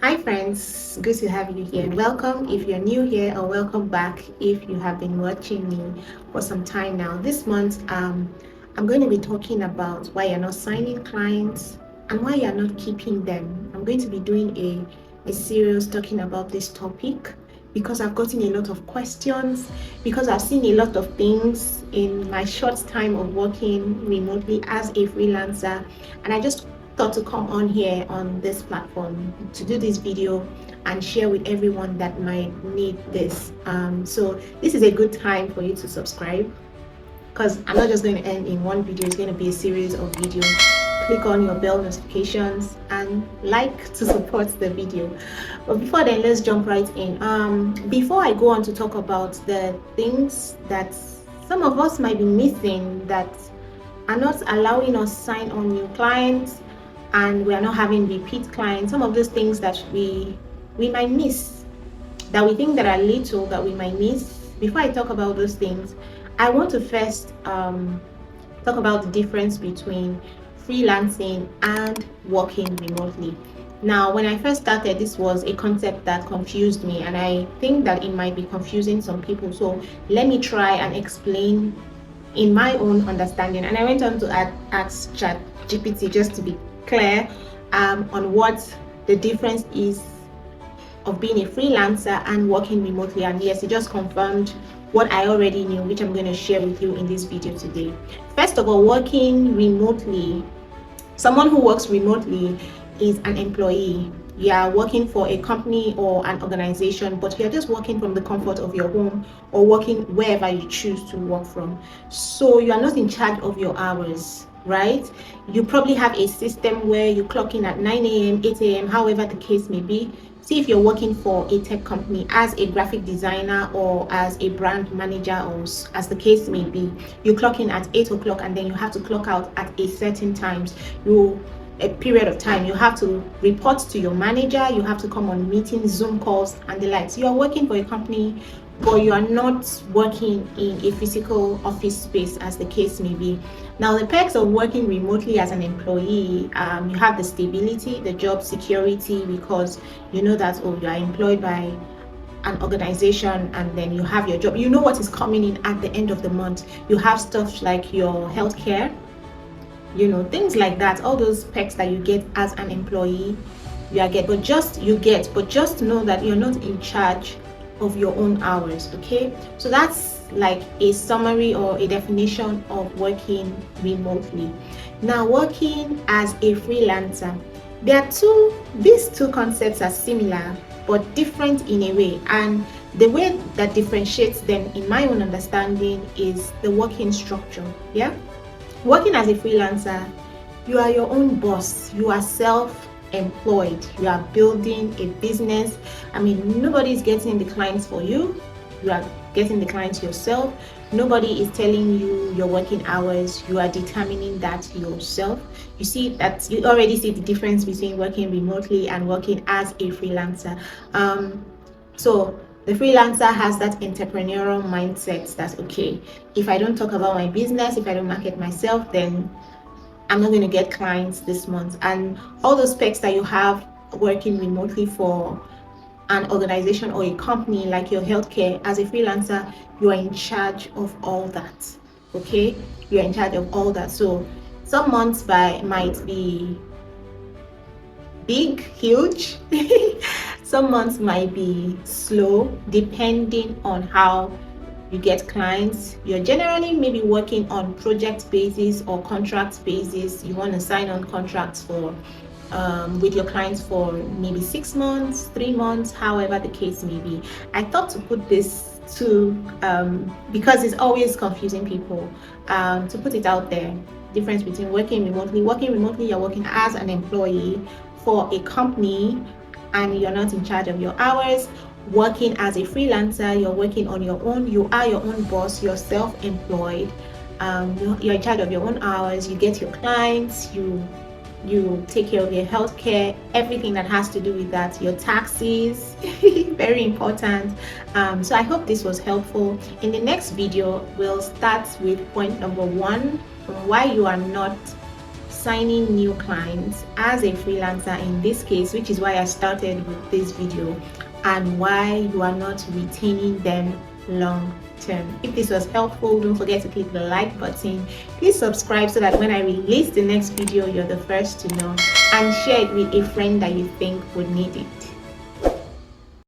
Hi friends, good to have you here. Welcome if you're new here, or welcome back if you have been watching me for some time now. This month, I'm going to be talking about why you're not signing clients and why you're not keeping them. I'm going to be doing a series talking about this topic because I've gotten a lot of questions, because I've seen a lot of things in my short time of working remotely as a freelancer, and I just thought to come on here on this platform to do this video and share with everyone that might need this. So this is a good time for you to subscribe, because I'm not just going to end in one video. It's going to be a series of videos. Click on your bell notifications and like to support the video. But before then, let's jump right in. Before I go on to talk about the things that some of us might be missing that are not allowing us sign on new clients, and we are not having repeat clients, some of those things that we might miss, that we think that are little, that we might miss. Before I talk about those things, I want to first talk about the difference between freelancing and working remotely. Now, when I first started, this was a concept that confused me, and I think that it might be confusing some people. So let me try and explain in my own understanding. And I went on to ask Chat GPT just to be clear on what the difference is of being a freelancer and working remotely. And yes, it just confirmed what I already knew, which I'm going to share with you in this video today. First of all, working remotely, someone who works remotely is an employee. You are working for a company or an organization, but you're just working from the comfort of your home or working wherever you choose to work from. So you are not in charge of your hours, right? You probably have a system where you clock in at 9 a.m., 8 a.m., however the case may be. See, if you're working for a tech company as a graphic designer or as a brand manager, or as the case may be, you clock in at 8 o'clock and then you have to clock out at a certain times. A period of time, you have to report to your manager, you have to come on meetings, Zoom calls and the likes. You are working for a company, but you are not working in a physical office space, as the case may be. Now, the perks of working remotely as an employee, you have the stability, the job security, because you know that, oh, you are employed by an organization and then you have your job. You know what is coming in at the end of the month. You have stuff like your healthcare, things like that. All those perks that you get as an employee, but just know that you're not in charge of your own hours. Okay, so that's like a summary or a definition of working remotely. Now, working as a freelancer, these two concepts are similar but different in a way, and the way that differentiates them in my own understanding is the working structure. Yeah, working as a freelancer, you are your own boss. You are self-employed. You are building a business. I mean, nobody is getting the clients for you. You are getting the clients yourself. Nobody is telling you your working hours. You are determining that yourself. You already see the difference between working remotely and working as a freelancer. So the freelancer has that entrepreneurial mindset that, okay, if I don't talk about my business, if I don't market myself, then I'm not going to get clients this month. And all those specs that you have working remotely for an organization or a company like your healthcare, as a freelancer, you are in charge of all that. Okay, you're in charge of all that. So some months might be big, huge. Some months might be slow, depending on how you get clients. You're generally maybe working on project basis or contract basis. You want to sign on contracts for with your clients for maybe 6 months, 3 months, however the case may be. I thought to put this because it's always confusing people, to put it out there. Difference between working remotely. Working remotely, you're working as an employee for a company and you're not in charge of your hours. Working as a freelancer, you're working on your own. You are your own boss. You're self-employed. You're in charge of your own hours. You get your clients. You take care of your healthcare, everything that has to do with that, your taxes, very important. So I hope this was helpful. In the next video, we'll start with point number 1, why you are not signing new clients as a freelancer in this case, which is why I started with this video, and why you are not retaining them long term. If this was helpful, don't forget to click the like button. Please subscribe so that when I release the next video, you're the first to know, and share it with a friend that you think would need it.